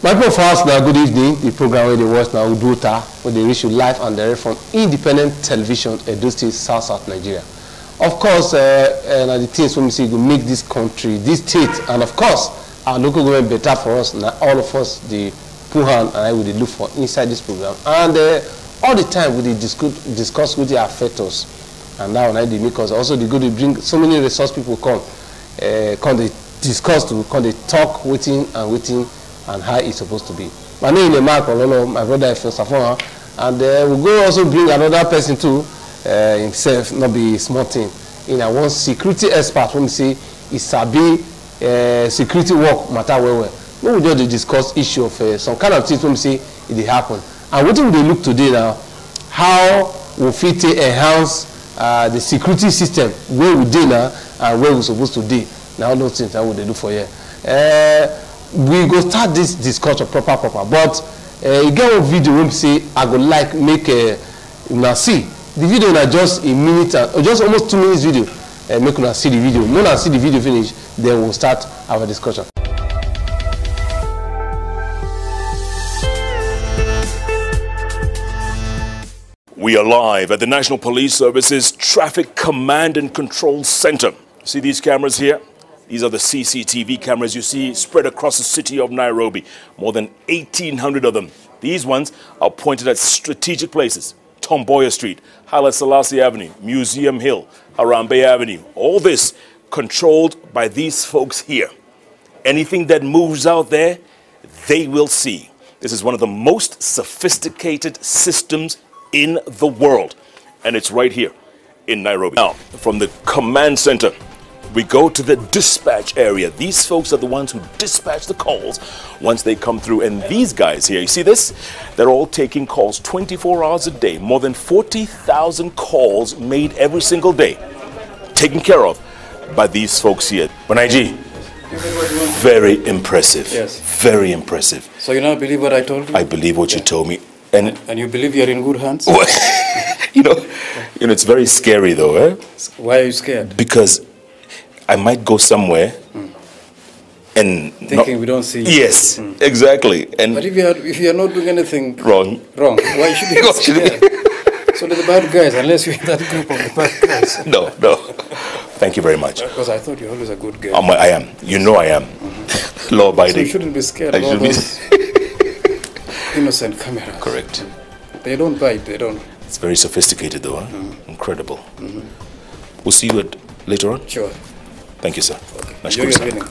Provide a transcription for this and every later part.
My people first now, good evening. The program where they watch now, Udota, where they reach you live and direct from independent television, Edo State, South Nigeria. Of course, and the things when we say we make this country, this state, and of course, our local government better for us. Now, all of us, the Puhan and I will look for inside this program. And all the time, we discuss what they affect us. And now, they make us also they go to bring so many resource people come they discuss, come they talk, waiting, and how it's supposed to be. My name is Mark Ololo, my brother is Safon, and we go also bring another person too, himself, not be small thing. In a one security expert, when we say it's sabi security work matter well. We just discuss issue of some kind of things when we say it happen. And what do they look today now? How we fit enhance the security system where we do now and where we're supposed to do. Now those things that what they do for you. We go start this discussion proper, but you get a video when we say I go like make una see the video na just a minute or just almost 2 minutes video. Make una see the video. When I see the video finish, then we'll start our discussion. We are live at the National Police Service's Traffic Command and Control Center. See these cameras here? These are the CCTV cameras you see spread across the city of Nairobi. More than 1,800 of them. These ones are pointed at strategic places. Tomboya Street, Haile Selassie Avenue, Museum Hill, Harambee Avenue. All this controlled by these folks here. Anything that moves out there, they will see. This is one of the most sophisticated systems in the world. And it's right here in Nairobi. Now, from the command center, we go to the dispatch area. These folks are the ones who dispatch the calls once they come through. And these guys here, you see this? They're all taking calls 24 hours a day. More than 40,000 calls made every single day. Taken care of by these folks here. Banaiji, very impressive. Yes. Very impressive. So you now believe what I told you? I believe what you told me. And you believe you're in good hands? you know, it's very scary though, eh? Why are you scared? Because I might go somewhere and thinking we don't see you. Yes, exactly. And but if you are not doing anything wrong, why should you be scared? So the bad guys, unless you're in that group of the bad guys. No. Thank you very much. Because I thought you're always a good guy. I am. You know I am. Law abiding. So you shouldn't be scared of all those innocent cameras. Correct. They don't bite. They don't. It's very sophisticated though. Huh? Incredible. We'll see you later on. Sure. Thank you, sir. Okay. Nice Enjoy your evening.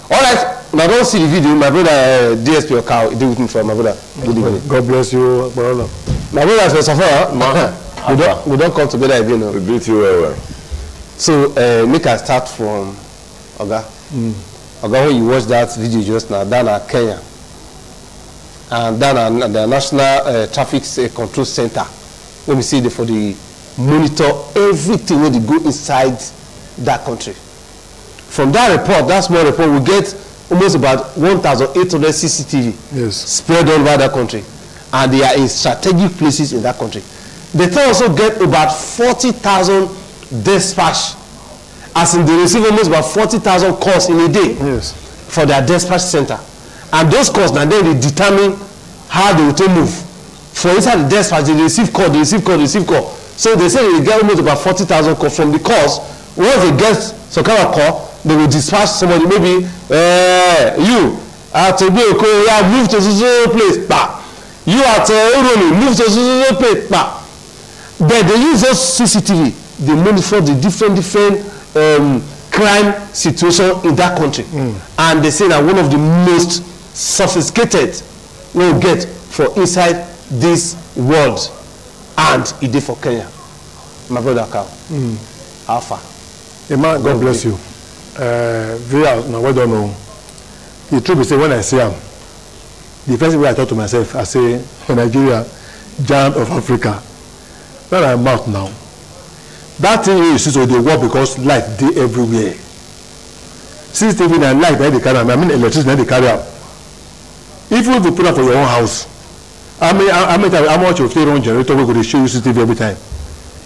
All right, I don't see the video. My brother DSP Okao did with me for my brother. Good evening. God bless you, brother. My brother is Safon. We don't come together again. No? We greet you well. So make us start from Oga. Oga, when you watch that video just now, down at Kenya. And then the National Traffic Control Center, when we see for the monitor everything when they go inside that country. From that report, that small report, we get almost about 1,800 CCTV spread all over that country. And they are in strategic places in that country. They also get about 40,000 dispatch, as in they receive almost about 40,000 calls in a day for their dispatch center. And those calls, now then they determine how they will move. For inside the dispatch, they receive call. So they say they get almost about 40,000 calls from the calls. Once they get some kind of call, they will dispatch somebody. Maybe you at Obioko, move to Suzuki place. Bah. You at Uroni, move to Suzuki place. Bah. But they use those CCTV. They monitor the different crime situation in that country. And they say that one of the most sophisticated we'll get for inside this world, and it did for Kenya. My brother Carl. Alpha. Amen. God bless you. Well done. The truth is, when I see him, the first way I thought to myself, I say, Nigeria, giant of Africa. When I'm out now, that thing you see, so they work because light they everywhere. Since they and light they carry, I mean electricity they carry out. Even if you put up for your own house, how much of your own generator we go to show you CCTV every time.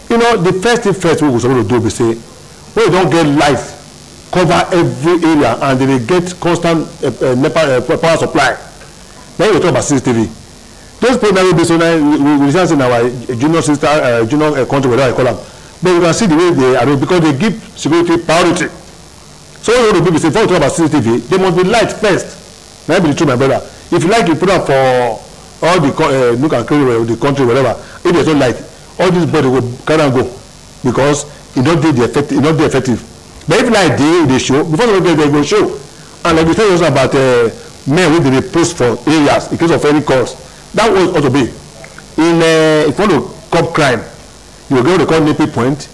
You know, the first thing we were supposed to do is say, when you don't get light, cover every area, and they get constant power supply. Then you talk about CCTV. Those primary based on we just in our junior sister, junior country, whatever I call them. But you can see the way they are because they give security priority. So what you want to do is, before you talk about CCTV, they must be light first. That be the truth, my brother. If you like, you put up for all the look and carry the country, whatever. If there's no light, all these bodies will carry and go because it don't do the effective. It not be effective. But if like they show before they go show, and like we tell you also about men who they post for areas in case of any cause. That was also be in if you want to cop crime, you go to call NP point,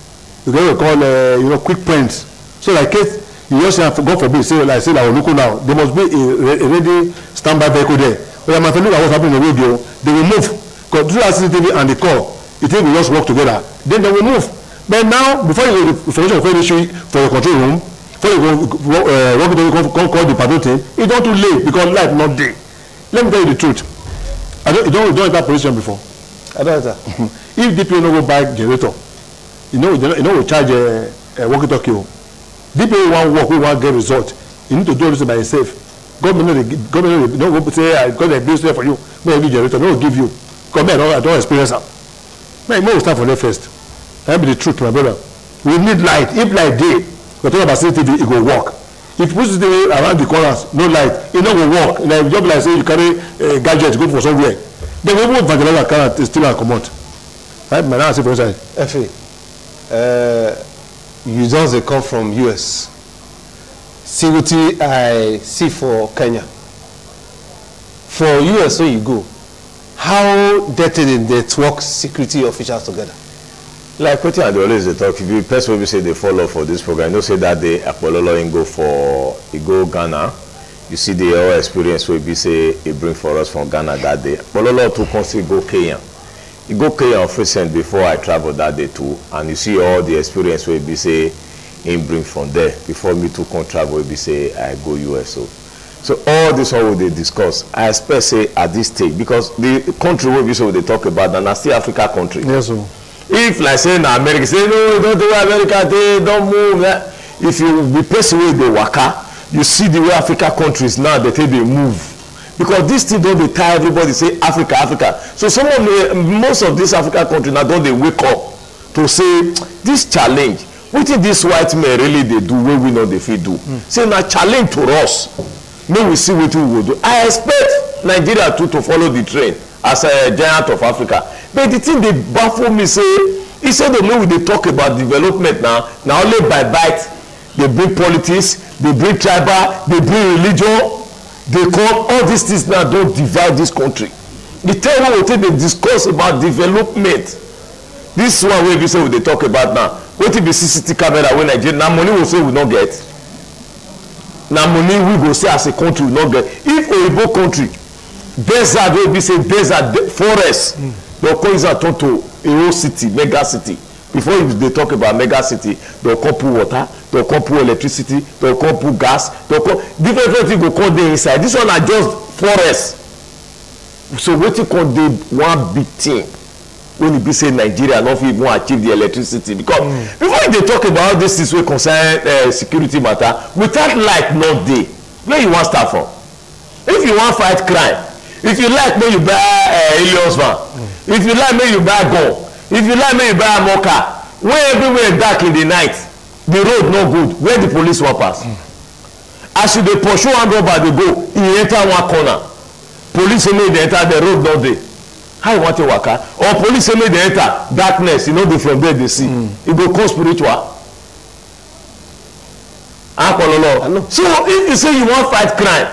you go to call quick points. So like case you just have God forbid say like local now, there must be a ready standby vehicle there. But my friend look at what's happening in the radio, they will move because through that CCTV and the call, you think we just work together. Then they will move. But now before you go information for issue for your control room, before you go call the patrol team, it's not too late because life not there. Let me tell you the truth. You don't enter position before. I don't enter. If DPO no go buy generator, you know we charge a walkie-talkie. DPO want work, we want get result. You need to do this by yourself. Government no go say I got a bill there for you. No give generator, no give you. Come here, I don't experience that. Man, you start from there first. That be the truth, my brother. We need light. If light day, we talk about CCTV, it go work. If you put CCTV around the corners, no light, it no go work. Like job like say you carry gadgets, go for somewhere. Then we won't vandalize car still and come out. Right, my answer for inside. Efe, you just come from US. See what I see for Kenya. For US, where you go, how dirty did they work security officials together? Like what I always they talk. If you person will say they follow for this program, you know say that day Apollo go Ghana. You see the whole experience will be say it bring for us from Ghana that day. Apollo to consider go Kenya. You go Kenya recent before I travel that day too, and you see all the experience will be say in bring from there. Before me to come travel will be say I go US. So all this all they discuss. I expect say at this stage because the country will be so they talk about and still Africa country. Yes, sir. If like say in America, say no, don't do America, they don't move. If you be person way they waka, you see the way Africa countries now they take they move. Because this thing don't they tie everybody say Africa, Africa. So most of these African countries now don't they wake up to say this challenge. What is this white man really they do where we know they fit do? Say now challenge to us. May we see what we will do. I expect Nigeria to follow the train as a giant of Africa. But the thing they baffle me say, instead of when they talk about development now only by bite, they bring politics, they bring tribal, they bring religion, they call all these things now don't divide this country. The time we they discuss about development. This one way we say they talk about now. What if the CCTV camera when Nigeria now money will say we not get. Now money we go say as a country we not get. If Oyibo country, desert wey be say desert forest they'll call it turn to a whole city, mega city. Before they talk about mega city, they'll call put water, they'll call put electricity, they'll call put gas, they'll call different things go call there inside. This one are just forest. So what you call the one big thing when it be say Nigeria not even achieve the electricity because before they talk about this is wey concern security matter without light not dey where you want start from. If you want fight crime, if you like may you buy Helios van, if you like may you buy gun, if you like may you buy a mocha, where everywhere dark in the night, the road no good, where the police wan pass. As you dey pursue one robber dey go, he enter one corner, police say make dey enter the road no dey. How you want to waka? Or police say make dey enter darkness, you know dey from there dey see. E go come spiritual. So if you say you wan fight crime,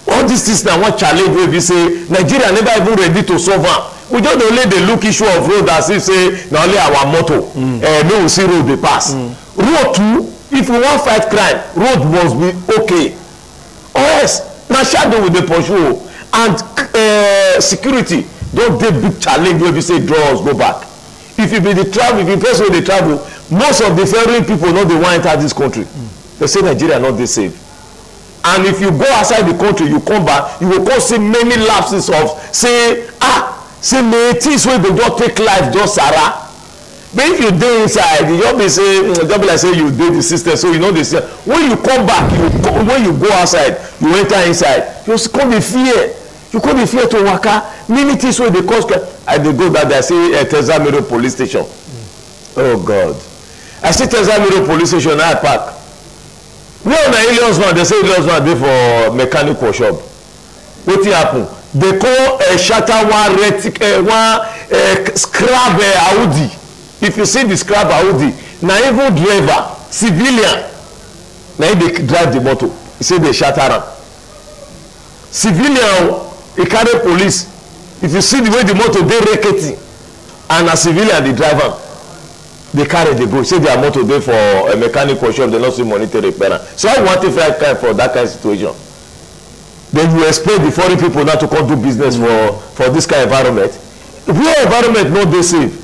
all these things na one challenge wey be say Nigeria never even ready to solve am. We just only dey look issue of road as if say na only our motto. Make we see road dey pass. Road too, if we wan fight crime, road must be okay. Or else na shadow we dey pursue and security don dey big challenge wey be say draw us go back. If you be the travel, if you person wey dey travel, most of the foreign people no dey wan enter this country. They say Nigeria not dey safe. And if you go outside the country, you come back, you will come see many lapses of say many things wey dey just take life just sara. But if you dey inside, you just be say, just be like say you dey the system, so you know the system. When you come back, when you go outside, you enter inside, you come dey fear. You come dey fear to waka. Many things wey dey cause. I dey go that I see Tezamero police station. Oh God. I see Tezamero police station I park. Where na Ilios man, they say Ilios man dey for mechanic workshop. Wetin happen? They call shatter one scrap Audi. If you see the scrap Audi, na even driver, civilian, na him dey drive the motor. He say they shatter am. Civilian, he carry police. If you see the way the motor dey rackety, and a civilian dey drive am, they carry dey go. Say their motor dey for a mechanic workshop, they no see money to repair am. So I want to fight kind for that kind of situation. Then you expect the foreign people not to come do business for this kind of environment. If your environment no dey safe,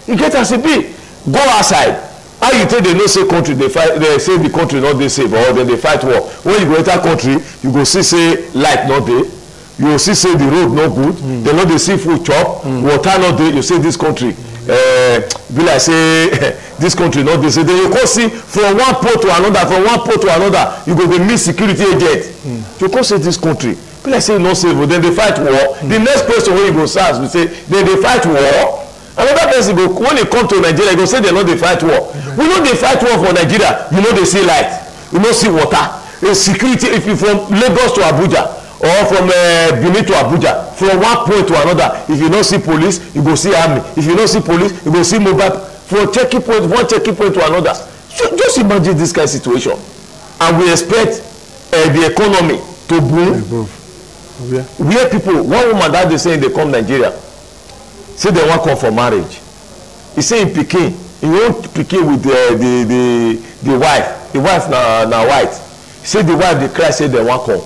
you get as e be. Go outside. How you take the no say country dey fight, they say the country no dey safe, or then they fight war. When you go enter country, you go see say light no dey, you go see say the road no good, they no dey see food chop, water no dey. You say this country be like say this country no dey safe. Then you go see from one port to another, from one port to another, you go dey meet security agent. You go say this country be like say no safe, but then they fight war. The next person wey you go search be say then they fight war. Another person go, when they come to Nigeria, go say they no dey fight war. We no dey fight war for Nigeria. You no dey see light, you no see water. Security, if you from Lagos to Abuja or from Benin to Abuja, from one point to another, if you no see police, you go see army. If you no see police, you go see mobile. From checking point, one checking point to another. So just imagine this kind of situation, and we expect the economy to boom. Where people, one woman that they say they come Nigeria. Say they wan come for marriage. He say in Pikin, he own Pikin with the wife. The wife na white. He say the wife dey cry say they wan come.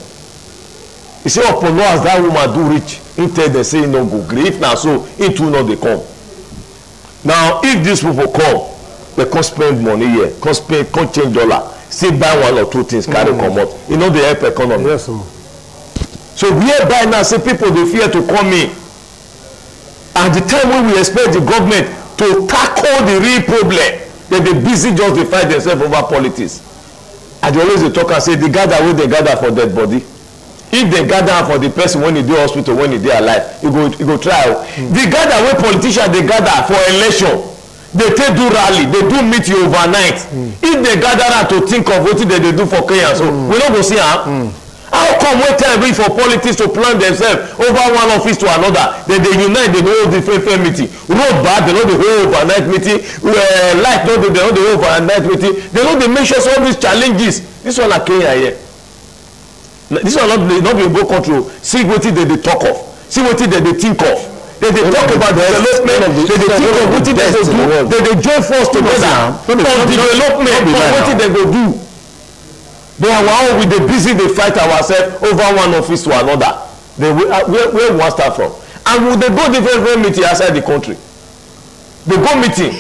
He say upon no as that woman do reach, he tell them say he no go gree. If na so, he too no dey come. Now if these people come, they come spend money here, come change dollar, still buy one or two things, carry comot. E no dey help economy. Yes, sir. So whereby now say people dey fear to come in. At the time when we expect the government to tackle the real problem, then they busy just dey fight themselves over politics. And they always dey talk and say the gather wey they gather for dead body. If they gather for the person when he dey hospital, when he dey alive, you go try. The gather wey politicians dey gather for election, they take do rally, they do meet you overnight. If they gather out to think of wetin they dey do for Kenya, so we no go see am. How come when time reach for politics to plan themselves over one office to another, then they unite, they go hold different meeting. Road bad, they no dey hold overnight meeting. Light no dey, they no dey hold overnight meeting. They no dey make sure all these challenges. This one na Kenya here. This one not be go control. See wetin they dey talk of. See wetin they dey think of. They dey talk about development. They dey think of wetin they go do. They dey join force together for development. For wetin they go do. They are wow, we dey busy dey fight ourselves over one office to another. Where we wan start from? And we dey go different meeting outside the country. They go meeting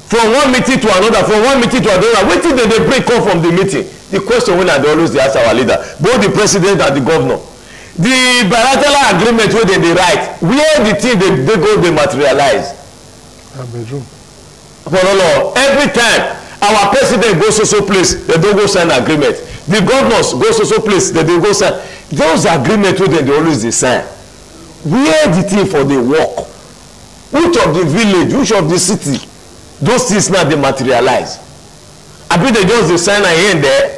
from one meeting to another, from one meeting to another. Wetin dey bring come from the meeting? The question wey I dey always dey ask our leader, both the president and the governor, the bilateral agreement wey dem dey write, where the thing dey go dey materialize? Every time our president go so place, they don't go sign agreement. The governors go so place, they don't go sign. Those agreements wey dem dey always dey sign, where the thing for dey work? Which of the village, which of the city, those things now dey materialize? Abi they just dey sign here and there?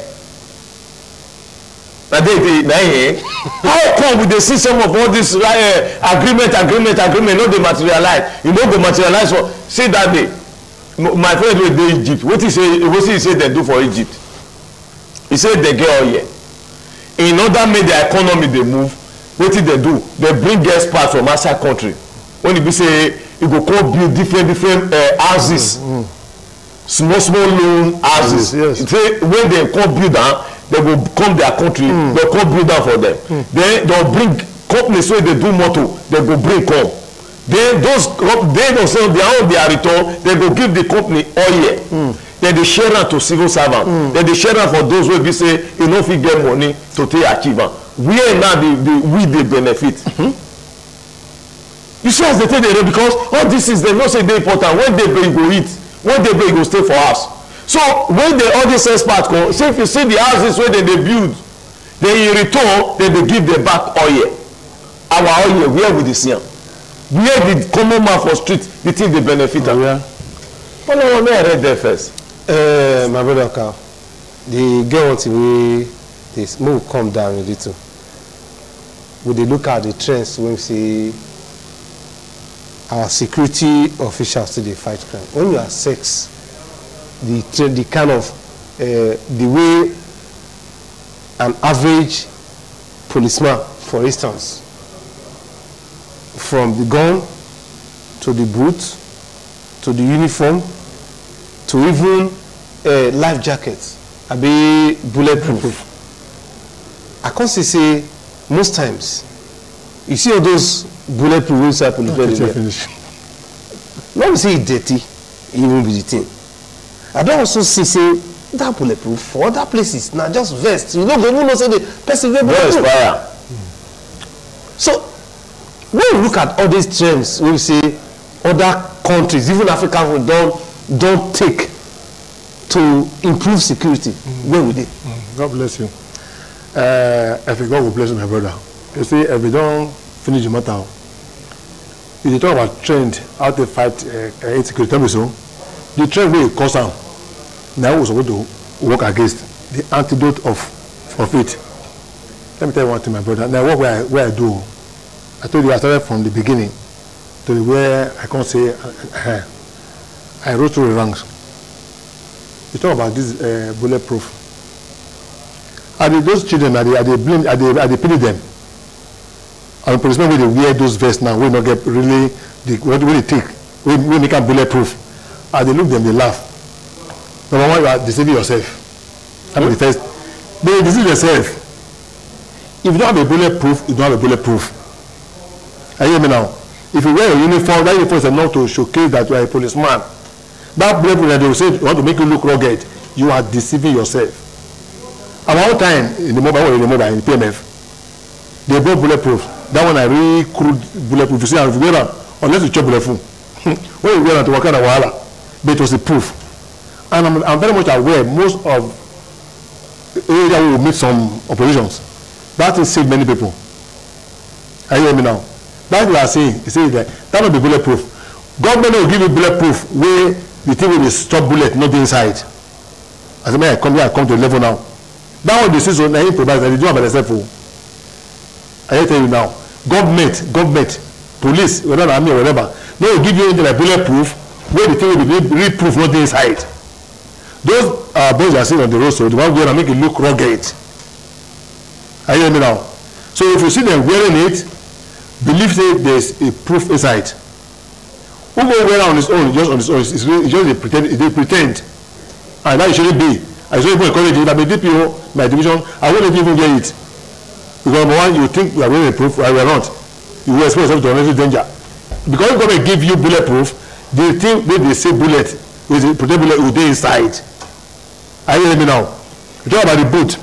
How come we dey see some of all this agreement no dey materialize? You no go materialize for see that day. My friend wey dey Egypt, wetin he say dem do for Egypt? He say dem get oil. In order make their economy dey move, wetin dem do? Dem bring experts from outside country. When e be say e go come build different houses, small loan houses. Yes. Say when dem come build am, dem go come their country, dem come build am for dem. Then dem bring companies wey dey do motor, dem go bring come. Then those they themselves their return, they go give the company oil. Then they share am to civil servants. Then they share am for those wey be say e no fit get money to take achieve am. Where now we dey benefit? You see as they take the because all this is they not say they important. When they break, go eat. When they break, go stay for us. So when they all these experts come, say if you see the houses where they build, then in return, then they give them back oil. Our oil, where we see them? Where the common man for street, the thing they benefit of. Yeah. But no one read there first. My brother Carl, the girl we this move come down a little. When they look at the trends when we see our security officials to the fight crime. When you are sex, the kind of the way an average policeman, for instance, from the gun to the boot to the uniform to even life jackets, I be bulletproof. I can't say most times you see all those bulletproof inside police. Let me say it dirty, it won't be the thing. I don't also say that bulletproof for other places. Now just vest. You don't even know say the person will expire. So when we look at all these trends, we say other countries, even Africa, don't take to improve security. Where we did. God bless you. If God will bless you, my brother. You see, if we don't finish the matter, if you talk about trend, how to fight insecurity, so the trend will cause them. Now we're supposed to work against the antidote of it. Let me tell you one thing, my brother. Now, what where I do, I told you I started from the beginning to the where I can't say I rose through the ranks. You talk about this bulletproof. Are those children? Are they pity them? And the policemen when they wear those vests now, will not get really what will they take? We make them bulletproof. And they look them, they laugh. Number one, you are deceiving yourself. I'm the first. They deceive themselves. If you don't have a bulletproof, you don't have a bulletproof. Are you hear me now? If you wear a uniform, that uniform is enough to showcase that you are a policeman. That bulletproof that they will say want to make you look rugged, you are deceiving yourself. At one time in the mobile in PMF, they bought bulletproof. That one I really crude bulletproof. You see, if you wear them, unless you chop bulletproof, when you wear them to work on a wahala, but it was a proof. And I'm very much aware most of the area will meet some operations. That will save many people. Are you hear me now? That's what I'm saying. You say that will be bulletproof. Government will give you bulletproof where the thing will stop bullet, not the inside. As a man, I come to the level now. That one they say so now improvise, they do it by themselves. I tell you now, government, police, whatever army or whatever, they will give you anything like bulletproof where the thing will be really proof, not the inside. Those boys are sitting on the road, so the one going to make it look rugged. Are you hear me now? So if you see them wearing it, believe say there's a proof inside. Who go wear on his own, just on his own, it's just they pretend. And that it shouldn't be. I should even encourage it. I'm a DPO, my division, I won't even get it. Because number one, you think you are wearing a proof, I will not. You will expose yourself to unnecessary danger. Because government give you bulletproof, they think when they say bullet, with a protect bullet will be inside. Are you hearing me now? You talk about the boot.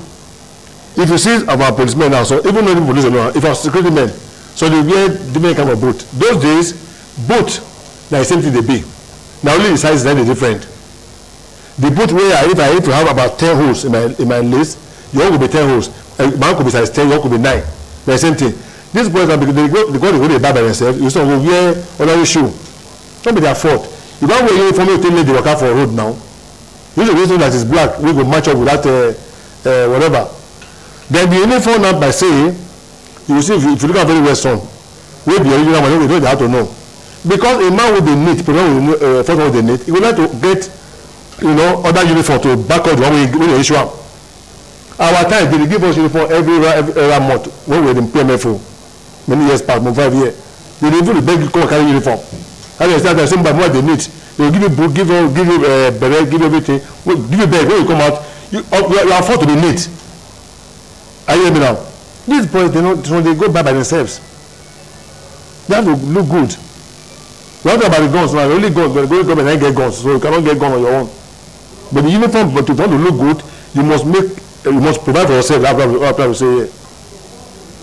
If you see our policemen now, so even though the police alone, if our security men, so they wear different kind of boot. Those days, boot, now the same thing they be. Now only the size is then different. The boot where if I need to have about 10 holes in my list, your own could be 10 holes. Mine could be size 10, your could be 9. The same thing. These boys are because they go buy by themselves. You still go wear another shoe. Don't be their fault. You don't wear uniform, you tell them they work out for a road now. You should reason that is black, we go match up with that whatever. Then the uniform now by saying, you will see if you look at very well strong, where the original one, you don't have to know. Because a man with the need, first of all the need, he would like to get other uniform to back up the one we issue up. Our time, they give us uniform every month when we were in PMFO, many years back, 5 years. They even beg you to carry uniform. And they start the same by what they need. They will give you book, give you beret, give you everything. Give you bag. When you come out, you are forced to be neat. Are you hearing me now? These boys, they go by themselves. They have to look good. We don't talk about the guns now. Only guns, but the government ain't get guns, so you cannot get guns on your own. But the uniform, but if you want to look good, you must provide for yourself. After we say, yeah.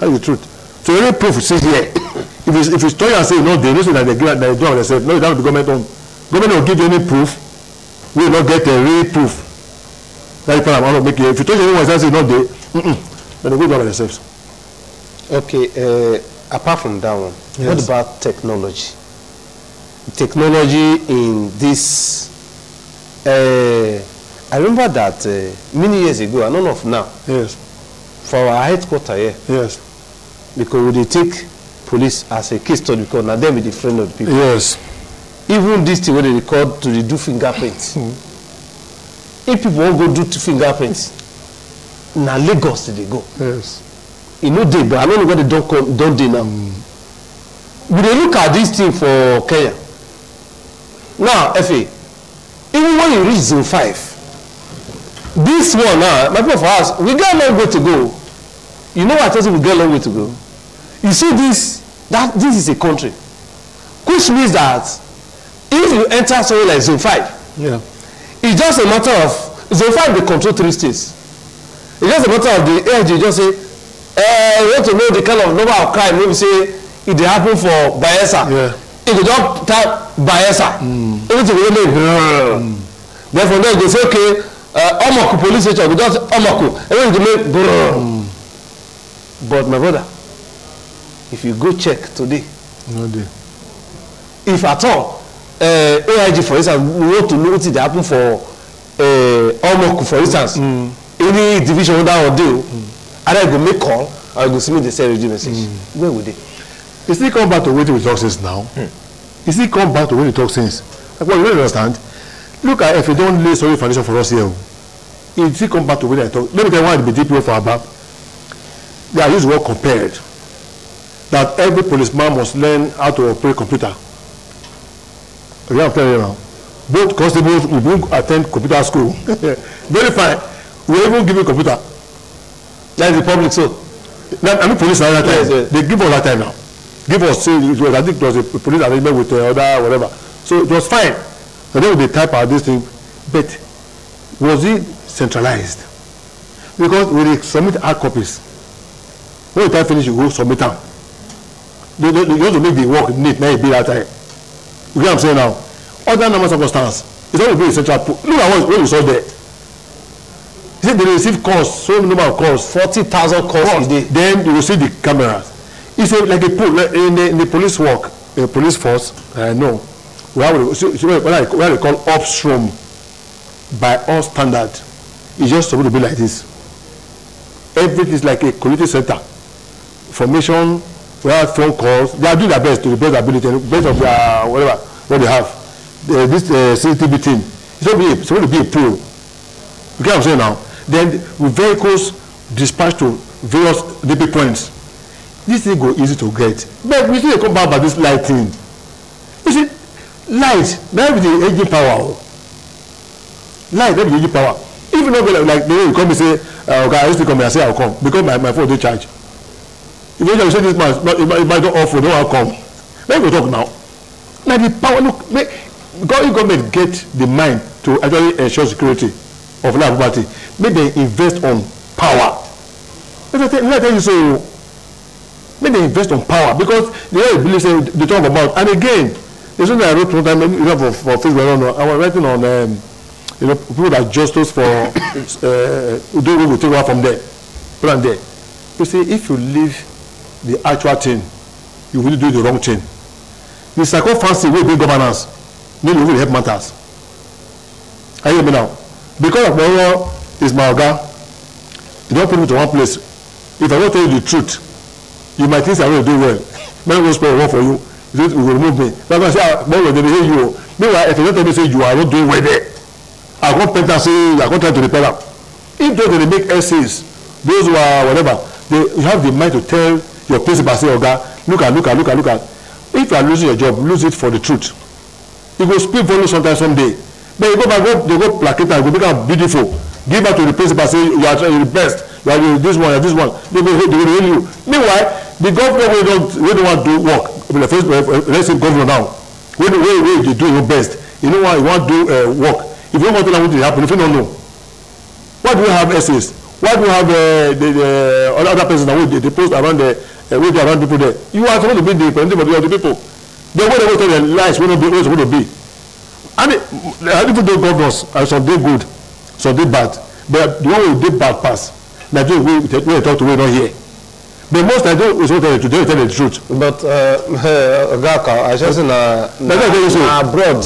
That's the truth. So any proof you see here, If it's story and say no, they know that they do it themselves. No, it has to be government owned. Government will give you any proof. We will not get a real proof. That's the point I'm making. If you touch anyone and say no, then they will do it themselves. Okay. Apart from that one, yes. What about technology? Technology in this. I remember that many years ago, and none of now. Yes. For our headquarters here. Yes. Because we take police as a case study because now them be the friend of the people. Yes. Even this thing where they record to do fingerprints. If people won't go do fingerprints, now Lagos they go. Yes. You know they, but I don't know where they don't do now. We dey look at this thing for Kenya. Now, FA, even when you reach zone 5, this one now, my people for us, we got a long way to go. You know what I tell you, we got a long way to go. You see this is a country, which means that if you enter somewhere like zone 5, yeah, it's just a matter of zone 5 they control 3 states. It's just a matter of the AIG just say, you want to know the kind of number of crime, maybe say it happen for Bayelsa. Yeah. If you don't type Bayelsa, everything will make then from there you go say, okay, Omoku police station, we just Omoku, everything will make But my brother, if you go check today, no day. If at all, AIG for instance, we want to know what it happen for Omoku for instance, any division that will do, either you go make call or you go submit the same radio message. Where would they? You still come back to where we talk since now. You still come back to where we talk since. Like what you really understand? Look at if you don't lay solid foundation for us here. You still come back to where they talk. Let me tell you why the DPO for ABAP. They are used to work compared. That every policeman must learn how to operate computer. Okay, I'm telling you now. Both constables will attend computer school. Very fine. We even give you computer. That is the public so. I mean police at that time. Yes. They give us that time now. Give us say it was, I think it was a police arrangement with other whatever. So it was fine. So then they type out this thing. But was it centralized? Because when they submit hard copies, when the time finish, you go submit them. They want to make the work neat, now it be that time. You get what I'm saying now? Other normal circumstance, it's not be a central pool. Look at what you saw there. They receive calls, so many number of calls, 40,000 calls a day. Then you will see the cameras. It's like a pool in the police work, the police force. No, we have what they call upstream by all standard. It's just supposed to be like this. Everything is like a community center. Formation, we have phone calls. They are doing their best to the best ability, best of their whatever what they have. This CCTV team. It's supposed to be a pool. You get what I'm saying now? Then with vehicles dispatched to various DP points, this thing go easy to get. But we still come back by this light thing. You see, light, that be the engine power. Light, that be the engine power. If you not like the way you come and say, okay, I used to come and say I'll come because my phone don't charge. If you say this man, it might not offer, no I'll come. Let me talk now. Now the power, look, government get the mind to actually ensure security of life property. Make they invest on power. Let me tell you so. Make they invest on power because the way believe say they talk about, and again, there's something I wrote one time, for Facebook. I was writing on people that justice for do we will take over from there. Put on there. You see, if you leave the actual thing, you will do the wrong thing. The psycho-fancy will be governance. Maybe will help matters. Are you hear me now? Because of Moro is my Oga, you don't put me to one place. If I don't tell you the truth, you might think I will do well. Many will spell one for you. You will remove me. But I say, Moro, they hear you. Meanwhile, if you don't tell me say you are not doing well there, I can't pent and say I can't try to repair them. If they make essays, those who are whatever, you have the mind to tell your principal, say, Oga, look at. If you are losing your job, lose it for the truth. You go speak volume sometime someday. But you go back, they go placate and go become beautiful. Give back to the principal, say you are the best. You are this one, this one. They will hear you. Meanwhile, the governor we don't want to do work. Let's say governor now. When they do your best, you know why you want to do work. If you want to know what will happen, if you don't know, why do you have essays? Why do you have the other person that they post around the we dey around people there. You are supposed to be the representative of the people. The way they go tell their lies wey no be supposed to be. And even though governors are some dey good, some dey bad, but the one wey dey bad pass na those wey we talk to wey no hear. But most I don't is what tell the truth. But Ogaka, I just na abroad.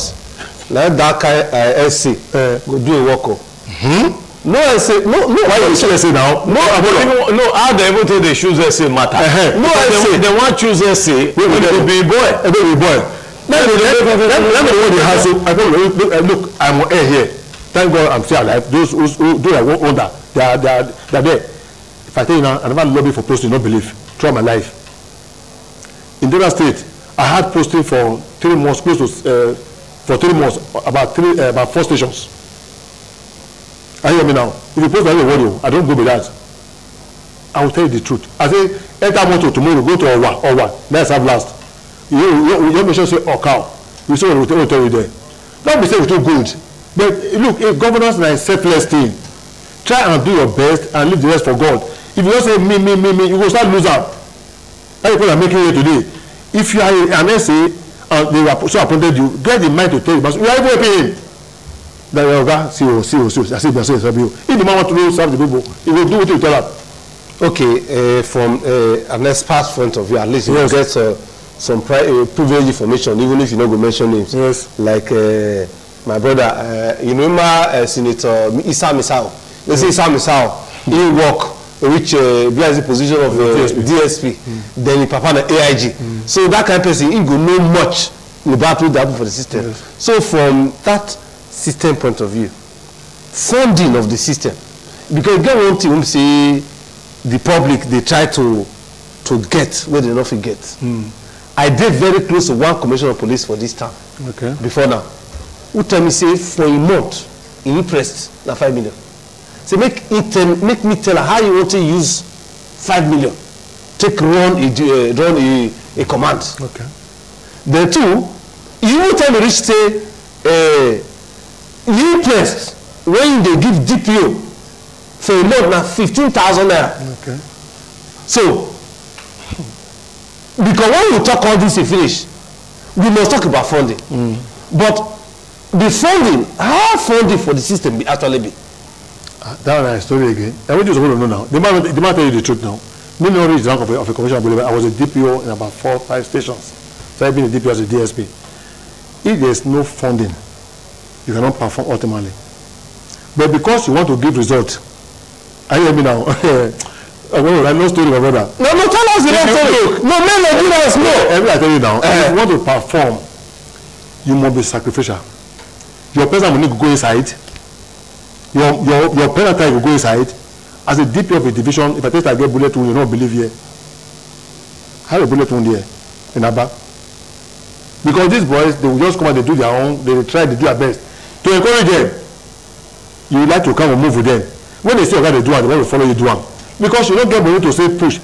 Like that kind SC go do a work. No SC, no. Why you choose SC now? No, how they even think they choose SC matter. No SC, they want choose SC. They will be boy. Let me know the house. I don't look. I'm on air here. Thank God I'm still alive. Those who do I work under, they are there. If I tell you now, I never lobby for posting, not believe throughout my life. In Delta State, I had posting for 3 months, close to for 3 months, about 4 stations. I hear me now. If you post any video, I don't go with that. I will tell you the truth. I say, enter motor tomorrow, go to Owa. Let's have last. You make sure say cow. You say what we tell you there. Don't be saying it's too good. But look, if governance is a selfless thing, try and do your best and leave the rest for God. If you don't say me, you will start losing. That's what I'm making here today. If you are an SA and they were so appointed you, get the mind to tell you, but you are even helping him. That you are see. I say, if the man want to serve the people, he will do what you tell him. Okay, from an expert point of view, at least you get some privileged information, even if you don't go mention names. Yes. Like my brother, you remember Senator Issa Misao? Let's say Issa Misao, he work which bears the position of DSP, then he perform an AIG. So that kind of person, he go know much about what happened for the system. Yes. So from that system point of view, funding of the system, because again one thing we say the public they try to get where they not get. I did very close to one commissioner of police for this time. Okay. Before now, who tell me say for a month he impressed na 5 million. So make me tell her how you want to use 5 million. Take run a command. Okay. Then two, you will tell me reach say you impressed when they give DPO for a month na 15,000 naira. Okay. So because when we talk all this finish, we must talk about funding. But the funding, how funding for the system be actually be? That one is story again. I want you to know now. The man tell you the truth now. Me no reach the rank of a commissioner. I was a DPO in about 4 or 5 stations. So I've been a DPO as a DSP. If there is no funding, you cannot perform ultimately. But because you want to give result, I hear me now. I know story, my brother. No, tell us the real story. No, men Nigerians know. Every I tell you now, if you want to perform, you must be sacrificial. Your person will need to go inside. Your penalty will go inside. As a DP of a division, if I tell you I get bullet wound, you don't believe here. I have a bullet wound here in Aba. Because these boys, they will just come and they do their own, they try to do their best. To encourage them, you would like to come and move with them. When they say, okay, they do it, they want to follow you do it. Because you don't get money to say push.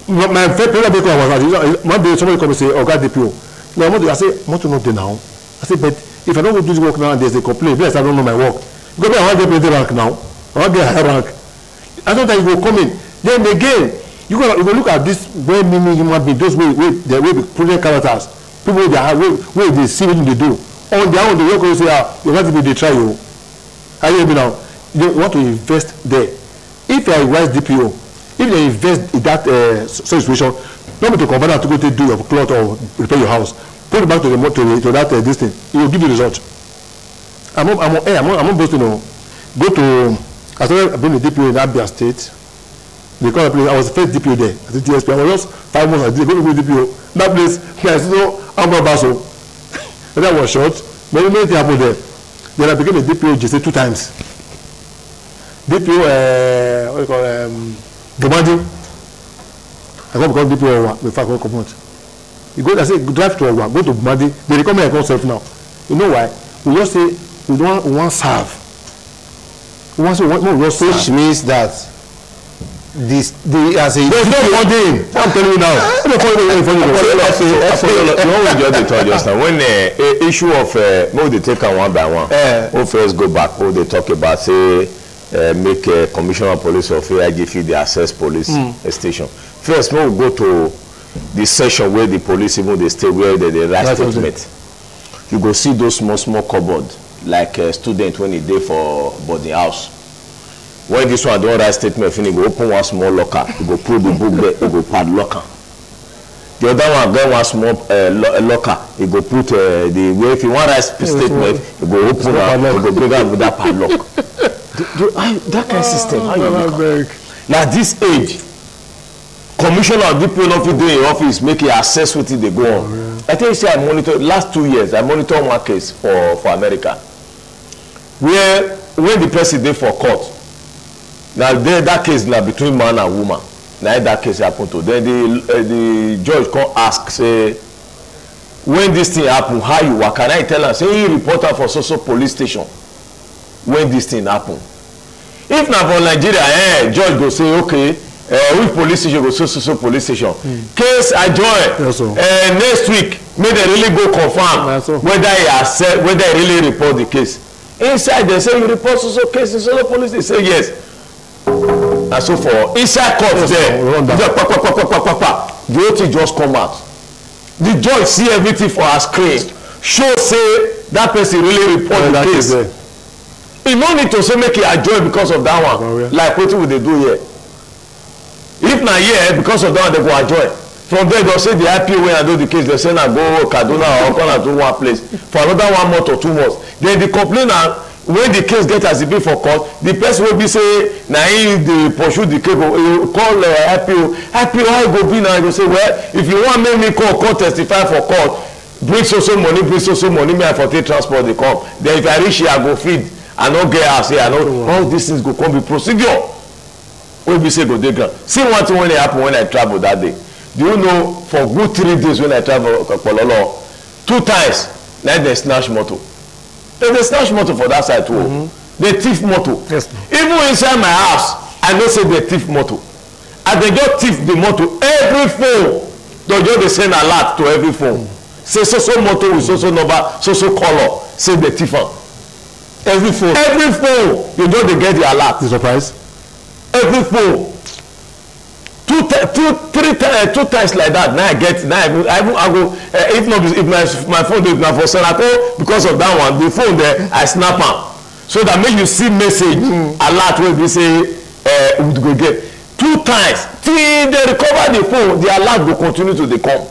My favorite people was one day somebody come and say, okay, DPO. Now, I say, I want to know now. I say, but if I don't go do this work now and there's a complaint, yes, I don't know my work. Because I want to get the rank now. I want to get high rank. And sometimes you will come in. Then again, you go look at this very many human beings, those way they will be prudent characters. People where they see what they do. On their own, they work and say, you want to be the try you. I hear me now. You want to invest there. If you are a wise DPO, if they invest in that situation, not be to convert that to go to do your cloth or repair your house, put it back to that this thing, it will give you result. I'm not boasting. Go to, I started being a DPO in Abia State. Because I was the first DPO there as a DSP. I was just 5 months. I did go to DPO. That place, there's no Amber Basso. That was short. Many things happened there. Then I became a DPO just 2 times. DPO, what do you call it? Bomadi. I got become DPO before I got come out. You go, I say, drive to Owa, go to Bomadi. They recommend I myself now. You know why? We just say, we want serve. Which means that there's no funding. I'm telling you now. When the issue of maybe they take one by one, we'll first go back. They talk about say make commissioner of police of AIGF the access police station. First, we will go to the session where the police even they stay where they write statement. You go see those small cupboard like a student when he dey for boarding house. When this one don't write statement, finish, go open one small locker, you go put the book there, you go padlock. The other one get one small locker, you go put the way if you want write statement, you go open am, you go bring am with that padlock. That kind of system, how you make am? Now this age, commissioner of DPO no fit dey in office make e assess wetin dey go on. I tell you say I monitor last 2 years. I monitor one case for America, where when the person dey for court. Now that case na between man and woman. Now that case happen to. Then the judge come ask say, when this thing happen, how you work? Can I tell am say he report am for so police station when this thing happen. If na for Nigeria, judge go say okay, which police station go so police station. Case adjourn. Yes, next week, make dem really go confirm whether he accept, whether he really report the case. Inside they say you report so case in so police. They say yes. And so for inside court there, the whole thing just come out. The judge see everything for her screen, show say that person really report the case. He no need to say make it adjourn because of that one. Like what will they do here? If na here because of that one they go adjourn. From there they'll say the IPO when I do the case, they say na go Kaduna or come to one place for another 1 month or 2 months. Then the complainant, when the case get as it be for court, the person will be say na him dey pursue the case, go call IPO how e go be now? He go say well, if you want make me call testify for court, bring so money, me I for take transport dey come. Then if I reach here I go feed, I no get house here, I no all these things go come be procedure wey be say go dey ground. See one thing when it happen when I travel that day. Do you know for good 3 days when I travel Kololo, 2 times na they snatch motor. They snatch motor for that side too. They thief motor. Yes. Even inside my house, I know say they thief motor. And they just thief the motor. Every phone, they just send alert to every phone. Say so motor with so number, so color. Say they thief am. Every phone, you know they get the alert. The surprise. Every phone. 2 times like that. Now I get. I go. If not, if my phone is not for Senator, because of that one, the phone there I snap am, so that make you see message alert wey be say we go get 2 times till they recover the phone. The alert go continue to dey come.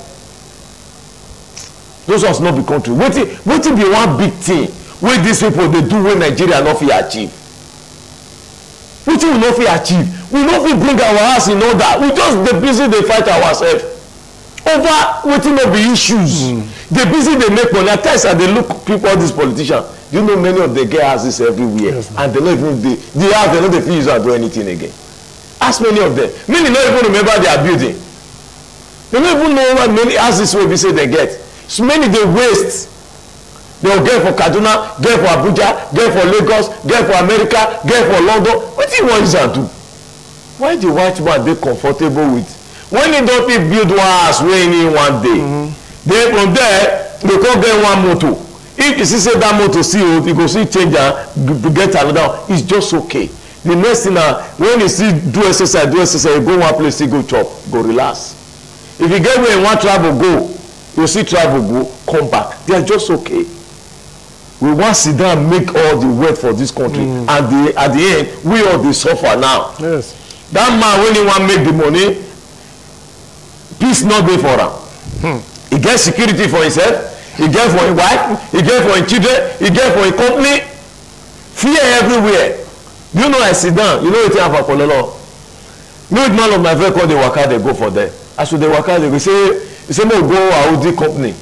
Those ones no be country. Wetin be one big thing wey these people dey do wey Nigeria no fit achieve? Wetin we no fit achieve? We no fit bring our house in order. We just dey busy dey fight ourselves over wetin no be issues. Dey busy dey make money. At times I dey look people, all these politicians. You know many of them get houses everywhere, yes, and they no even the house they no dey fit use am do anything again. Ask many of them. Many no even remember their building. They no even know how many houses wey be say they get. So many dey waste. They will get for Kaduna, get for Abuja, get for Lagos, get for America, get for London. What do you want to do? Why the white man dey comfortable with? When he don fit build one house wey he one day, then from there they come get one motor. If you see say that motor see old, you go see change am, get another one. It's just okay. The next thing na when you see do exercise, you go one place, you go chop, go relax. If you get where you want travel go, you see travel go, come back. They are just okay. We want sit down make all the work for this country, and at the end we all dey suffer now. Yes. That man when he want make the money, peace not dey for am. He get security for himself, he get for his wife, he get for his children, he get for his company. Fear everywhere. You know I sit down, you know wetin happen for Kololo. Me with man of my friend call the waka, they go for there. As we dey waka, they go say no go Audi company.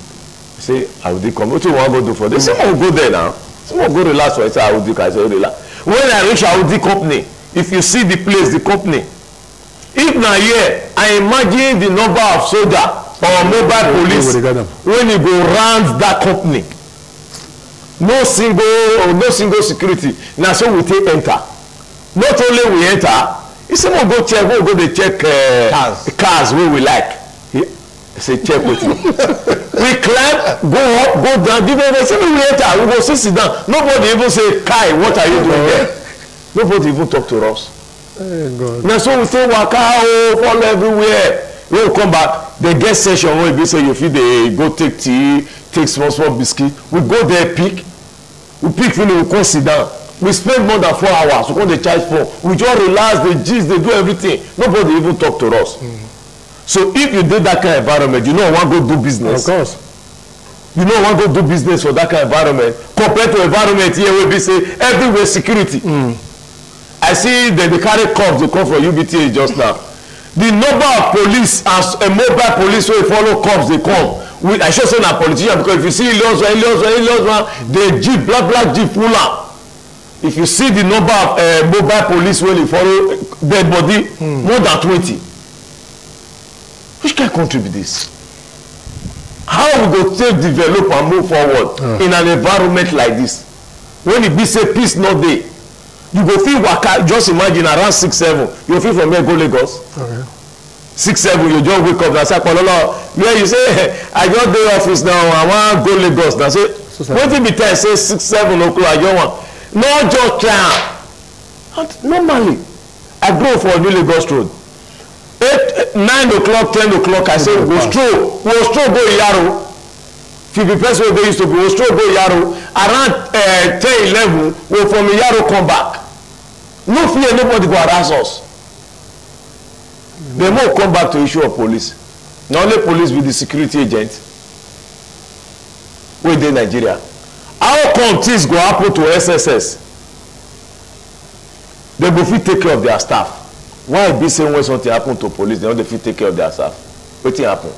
Say Audi company. What you want to go do for there? Say no go there now. Say no go relax for it. Say Audi. I say relax. When I reach Audi company, if you see the place, the company, if na here, I imagine the number of soldier or mobile police when you go round that company. No single security. Now so we take enter. Not only we enter, he say we go check, we go dey check cars wey we like. He say check with me. We climb, go up, go down, different way. Say we enter, we go sit down. Nobody even say, Kai, what are you doing there? Nobody even talk to us. God. Now so we say waka fall everywhere. When we come back, they get session where we say you fit dey go take tea, take small biscuit. We go there pick. We pick finish, we come sit down. We spend more than 4 hours. We come dey charge for. We just relax, they gist, they do everything. Nobody even talk to us. So if you dey that kind of environment, you know one go do business. Of course. You know one go do business for that kind of environment compared to environment here wey be say everywhere security. I see that they carry cops dey come from UBTA just now. The number of police as a mobile police wey follow cops dey come. I sure say na politician because if you see Ilios one dey jeep black jeep full am. If you see the number of mobile police wey dey follow dead body more than 20. Which kind of country be this? How we go take develop and move forward in an environment like this? When it be say peace no dey, you go feel waka. Just imagine around 6-7, you feel from here go Lagos. Okay. 6-7, you just wake up and say, "Pololo, where you say I just dey office now, I wan go Lagos." Now say, wetin be time say 6-7 o'clock I just wan. No just try. Normally, I go for New Lagos road. 9 o'clock, 10 o'clock, I say, we go stroll go Iyaro. If you be person wey dey used to go stroll go Iyaro, around 10-11, we from Iyaro come back. No fear, nobody go harass us. They won't come back to issue of police. Not only police be the security agent. Wey dey Nigeria. How come things go happen to SSS? They go fit take care of their staff. Why be say when something happen to police, they no dey fit take care of their staff? Wetin happen?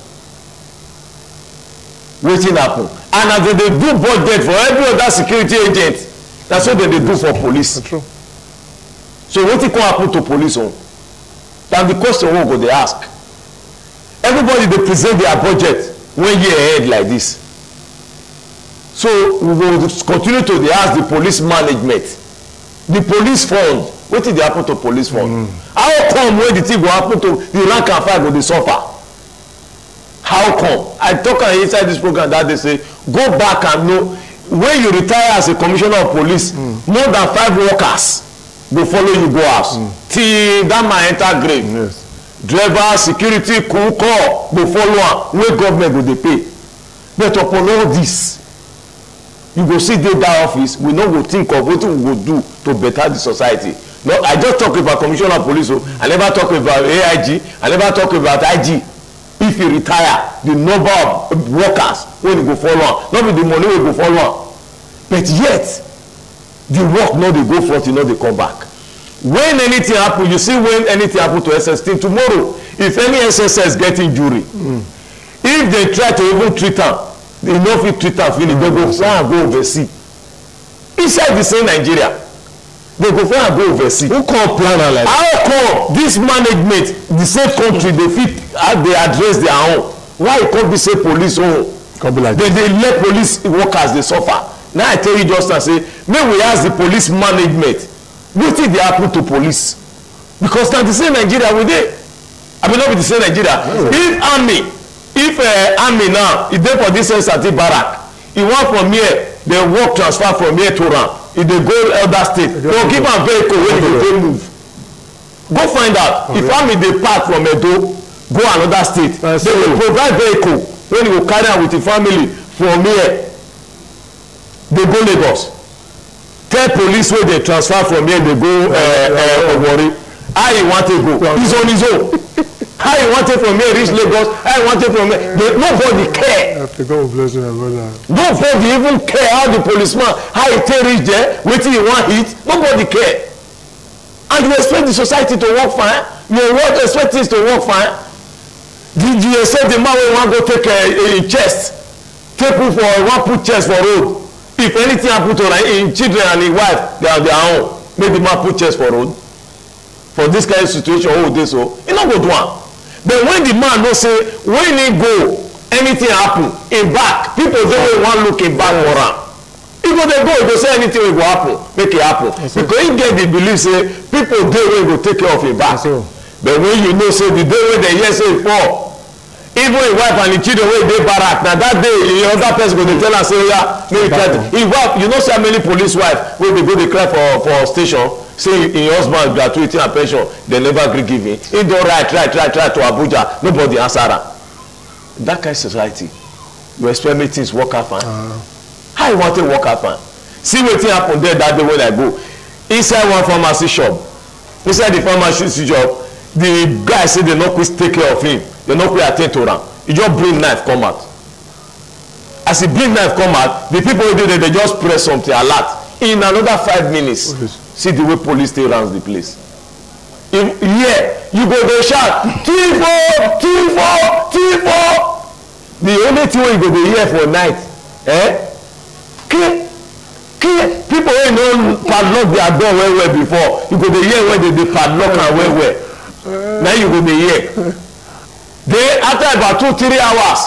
Wetin happen? And as they dey do budget for every other security agent, that's what they dey do for police. True. So wetin come happen to police own? That's the question we go dey ask. Everybody dey present their budget 1 year ahead like this. So we will continue to dey ask the police management, the police fund. Wetin dey happen to police fund? How come when the thing go happen to the rank and file go dey suffer? How come? I talk inside this program that they say go back and know when you retire as a commissioner of police, more than 5 workers go follow you go house till that man enter grave. Yes. Driver, security, cook go follow am wey government go dey pay. But upon all this, you go see dey that office, we no go think of wetin we go do to better the society. No, I just talk about commissioner of police. I never talk about AIG. I never talk about IG. If you retire, the number of workers wey dey go follow am, no be the money wey go follow am. But yet, the work no dey go front, e no dey come back. When anything happen, you see when anything happen to SSS tomorrow, if any SSS get injury, if they try to even treat am, they no fit treat am finish, they go fly and go overseas. Inside the same Nigeria, they go fly and go overseas. Who come plan am like that? How come this management, the same country, they fit they address their own? Why e come be say police own? Come be like they let police workers dey suffer. Now I tell you just now say, make we ask the police management, wetin dey happen to police? Because na the same Nigeria we dey. I mean, not be the same Nigeria. If army now, e dey for this state barrack, e wan from here, they work transfer from here to am. If they go other state, they go give am vehicle wey e go take move. Go find out. If army dey park from Edo go another state, they go provide vehicle wey e go carry am with the family from here. They go Lagos. Tell police wey dey transfer from here dey go Owerri. How e wan take go? He's on his own. How e wan take from here reach Lagos? How e wan take from here? Nobody care. Nobody even care how the policeman, how he take reach there, wetin he wan hit. Nobody care. And you expect the society to work fine? You expect things to work fine? Did you expect the man wey wan go take a chest, take put for wan put chest for road? If anything happen to him children and him wife, they are their own. Make the man put chest for road. For this kind of situation, dey so, he no go do am. But when the man know say when he go, anything happen in back, people dey wey wan look him back for am. He go dey go, he go say anything wey go happen, make it happen. Because he get the belief say people dey wey go take care of him back. But when you know say the day wey dem hear say he fall, even him wife and the children wey dey barrack, na that day the other person go dey tell am say oya make you try to. Him wife, you know say how many police wife wey dey go dey cry for station, say im husband gratuity and pension dem never gree give him. He don try to Abuja, nobody answer am. That kind of society, you expect me things work out fine. How you want to work out fine? See wetin happen there that day when I go inside one pharmacy shop. Inside the pharmacy shop, the guy say they no quick take care of him, they no quick at ten d to am. He just bring knife come out. As he bring knife come out, the people wey dey there, they just press something alert. In another 5 minutes, see the way police still runs the place. If you go dey shout tifo tifo tifo. The only thing wey you go dey hear for night, people wey no padlock their door well before, you go dey hear when they padlock am well. Now you go dey hear. Then after about 2-3 hours,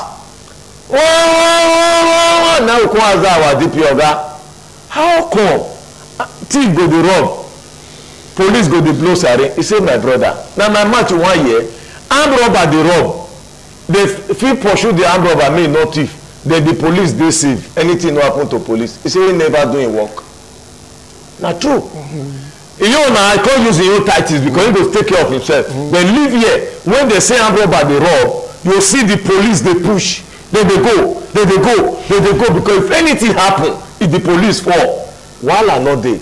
now we come ask our DP oga, how come thief go dey rob, police go dey blow siren? He say, my brother, na my match 1 year, armed robber dey rob, they fit pursue the armed robber, me no thief, then the police dey safe, anything no happen to police. He say he never do him work. Na true. You know, I can't use your titles because he go take care of himself. But live here, when they say armed robber dey rob, you see the police dey push, then they go, because if anything happen, if the police fall, wahala no dey.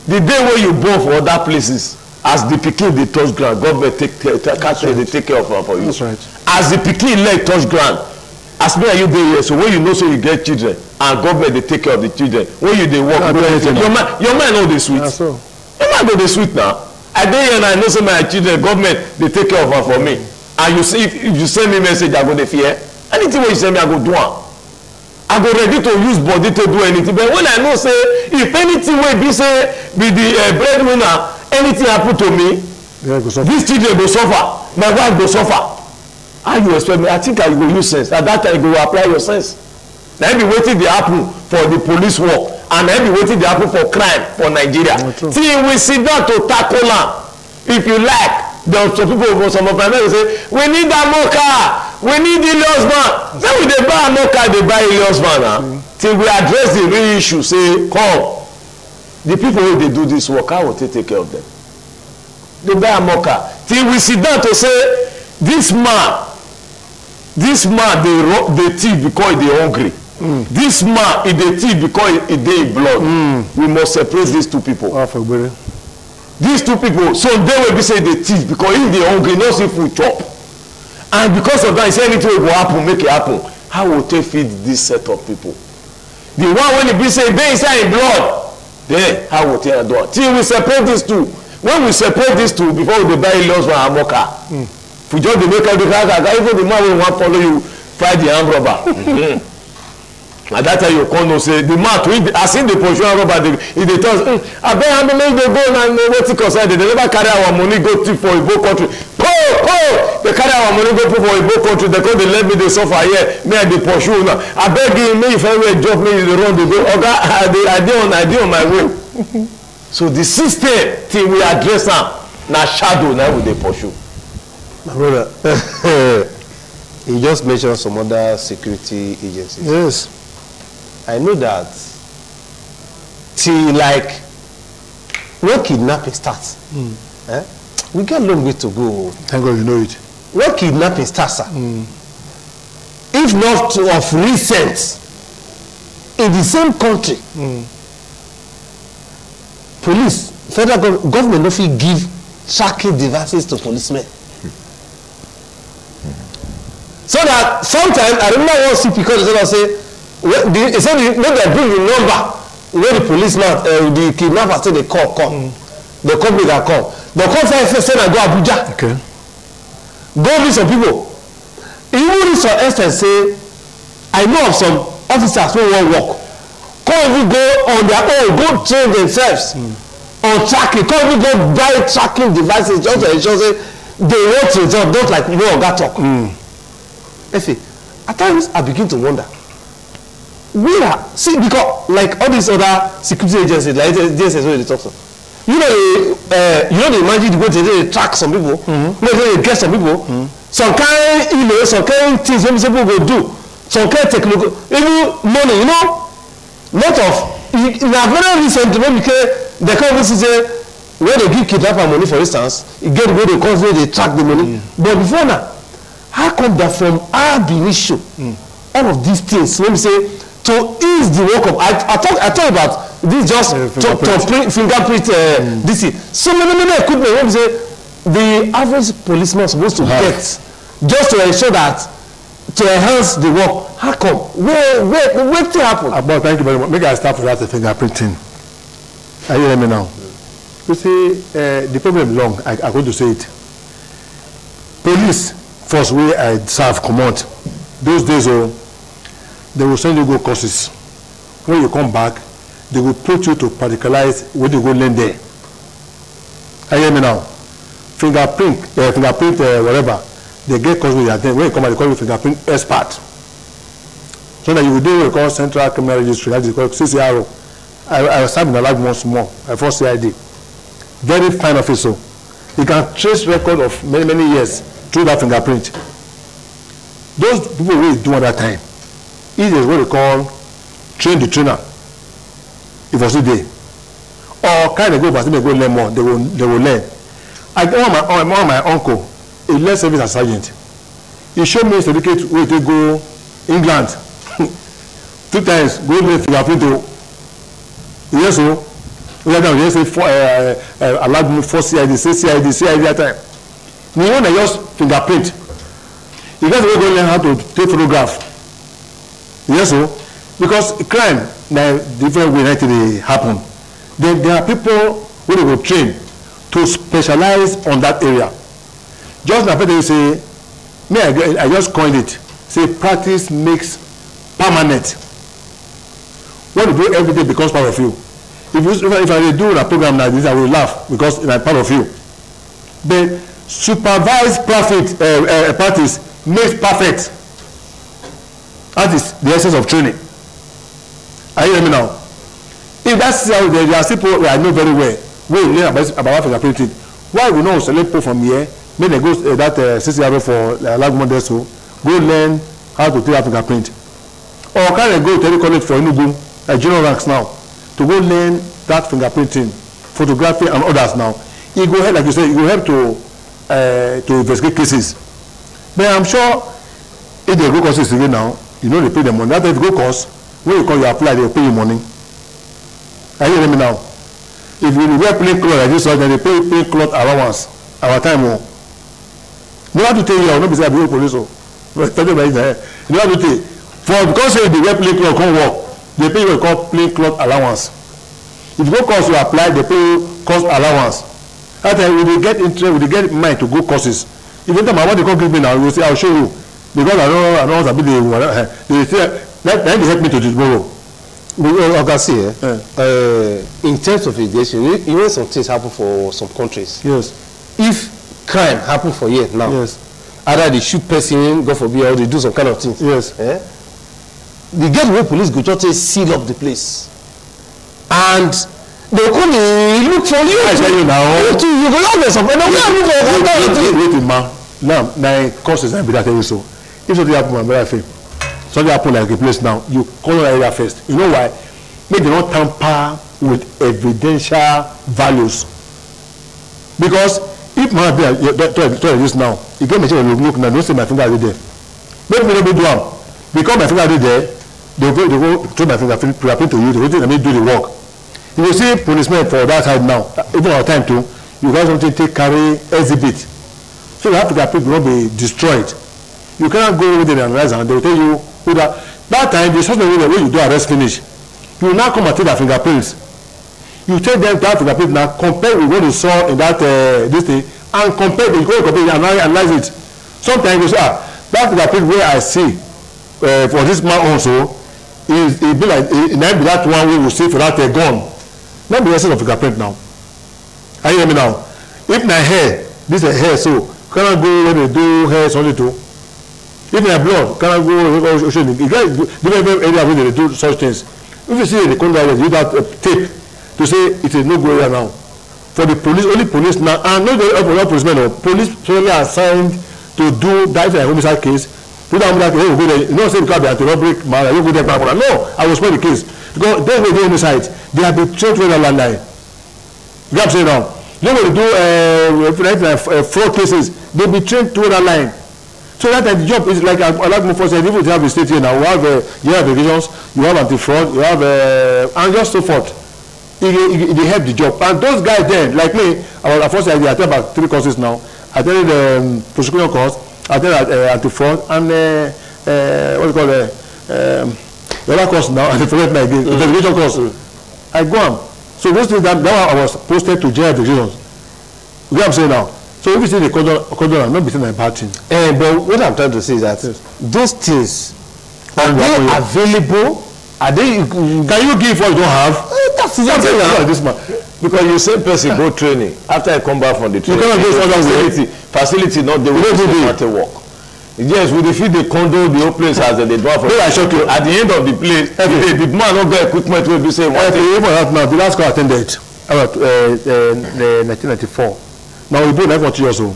The day wey you born for other places, as the pikin dey touch ground, government take care of am for you. That's right. As the pikin leg touch ground, as me and you dey here, so when you know say you get children and government dey take care of the children, when you dey work, your mind no dey sweet. So. Your mind go dey sweet now. I dey here and I know say my children, government dey take care of am for me, and you see if you send me message, I go dey fear. Anything wey you send me, I go do am. I go ready to use body to do anything. But when I know say if anything wey be say be the breadwinner, anything happen to me, these children go suffer, my wife go suffer. How you expect me? I think I go use sense. At that time, you go apply your sense. Now be waiting dey happen for the police work, and then be waiting dey happen for crime for Nigeria. Till we sit down to tackle am. If you like, there are some people, some of my men say, we need a more car, we need Ilios man. Then we dey buy a more car, they buy Ilios man. Till we address the real issue, say, come. The people wey dey do this work, how will they take care of them? They buy a more car. Till we sit down to say, this man dey thief because he dey hungry. This man he dey thief because he dey blood. We must separate these two people. These two people, so they will be say they thief because if they hungry, no see food chop, and because of that, say anything will happen, make it happen. How will they feed this set of people? The one when it be say they inside in blood, then how will they do it? Till we separate these two. When we separate these two, before we buy Ilios one and Amoka, if we just make every car, even the man will want follow you fight the armed robber. At that time you come know say the man as in the pursue armed robber, if they tell us, I bet how many they go and wetin concern they never carry our money go thief for Igbo country. They carry our money go put for Igbo country, they come dey let me dey suffer here, me I dey pursue now. I beg you, make you find where job, make you dey run dey go. Oga, I dey on my way. So the system till we address am, na shadow na we dey pursue. My brother, you just mentioned some other security agencies. Yes. I know that till like when kidnapping starts, we get a long way to go. Thank God you know it. When kidnapping starts, if not of recent, in the same country, police, federal government no fit give tracking devices to policemen. So that sometimes I remember one CP because they say they say they bring the number where the policeman the kidnapper say they come the company that come they come first say na go Abuja, okay, go meet some people. Even reach some extent say I know of some officers wey wan work come even go on their own go train themselves on tracking, come even go buy tracking devices just to ensure say they want result, not like no oga talk. Efe, at times I begin to wonder where, see, because like all these other security agencies like DSS wey dey talk so, you know they imagine to go to they track some people, they get some people, some kind some kind things wey people go do, some kind technical, even money, lot of na very recent wey became they can't even say when they give kidnapper money, for instance, you get where they come, they track the money. But before now, how come that from ab initio, all of these things, when we say to ease the work of, I talk about this just fingerprint this thing. So many equipment, when we say the average policeman is supposed to get just to ensure that to enhance the work. How come? Where thing happen? But thank you very much. Maybe I start with that fingerprinting. Are you hearing me now? You see, the problem long. I'm going to say it. Police, first way I serve command. Those days, they will send you go courses. When you come back, they will put you to particularize what you go learn there. Are you hearing me now? Fingerprint, whatever. They get courses with them. When you come back, they call you fingerprint expert. So that you will do what we call Central Criminal Registry, that is called CCRO. I served in the lab once more, I first CID. Very fine officer. You can trace record of many years through that fingerprint. Those people will do at that time. It is what we call train the trainer. It was today. Or kind of go, but they go learn more. They will learn. I got my uncle, a less service as sergeant. He showed me a certificate where to go England. 2 times go learn fingerprint. Yes, so we are now just allowed me for CID that time. You want to just fingerprint. You guys will go learn how to take photograph. Yes, so because crime now different way that they happen. Then there are people who they will train to specialize on that area. Just now, you say, me I just coined it. Say practice makes permanent. What you do every day becomes part of you. If I do a program like this, I will laugh because it's part of you. The supervised practice makes perfect. That is the essence of training. Are you hearing me now? If that's how there are people I know very well, we learn about fingerprinting. Why we not select people from here? Maybe they go that CCRO for Lagos Deso, go learn how to take a fingerprint. Or can they go to any college for Enugu, junior ranks now, to go learn that fingerprinting, photography and others now. It go help, like you say, it will help to investigate cases. But I'm sure if they go courses again now, you know they pay them money. That if you go course, when you call you apply, they will pay you money. Are you hearing me now? If you wear plain clothes like this, then they pay plain cloth allowance. Our time will. You have to tell you, not because I be police. You have to tell for because they wear plain cloth, come work. They pay you what call plain cloth allowance. If you go course, you apply, they pay you course allowance. That time, when they get interest, when they get mind to go courses, even time I want to come give me now, you will say, I'll show you. Because I don't want to be they say, let them help me to borrow. Okay, see, in terms of education, you know some things happen for some countries. Yes. If crime happen for years now, yes, either they shoot person, God forbid, or they do some kind of things. Yes. The gateway police go just seal up the place, and they come and look for you. I tell you now. You go out there somewhere. Wait, man. Now, my courses and be that tell you so. If something happen, my brother feel. Something happen like a place now, you call the area first. You know why? Make them not tamper with evidential values. Because if my tell this now, you get me look now, don't say my finger is there. Make me not do them. Because my finger is there, they go throw my finger print to you, they will do the work. You will see policemen for that side now, even our time too, you guys want to carry exhibit. So you have to get people not be destroyed. You cannot go with the analyzer and they will tell you who that time the suspect when you do arrest finish. You will now come and take their fingerprints. You take them that fingerprint now, compare with what you saw in that this thing, and compare the compare and analyze it. Sometimes you say, that fingerprint where I see for this man also is it be like it might be that one we will see for that gun. Not the essence of fingerprint now. Are you hear me now? If my hair, this is hair, so can I go when they do hair something too? If my blood, can I go? You guys different area where they do such things. If you see the country, you use that tape to say it is no go area now. For the police, only police now, and not the policemen, no, police solely assigned to do that homicide case. Put down that case, you go there. You don't say because they are anti-robbery, man, you go there. No, I will spoil the case because they will do homicide. They have been trained to the landline. You know what I'm saying now? You know when they do fraud cases, they be trained to that line. So that the job is like for say, even if you have a state here now, we have you have divisions, you have anti-fraud, you have and just so forth. They help the job. And those guys then, like me, I attended about 3 courses now. I attended the prosecution course, I attended anti-fraud, and what do you call the other course now, I forget my again, the investigation course. I go on. So those things that I was posted to jail divisions. You know what I'm saying now? So if you see the cordon, I'm not between my bad thing. But what I'm trying to say is that those things, are they available? Are they? Can you give what you don't have? That's exactly like this man. Because you same person go training after I come back from the training. You cannot go further facility not the way to work. Yes, we defeat the condo, the whole place as they draw for. I shock you. At the end of the place, the man not get equipment will be saying one thing. Even that now, the last call attended about 1994. Now we both 40 years old.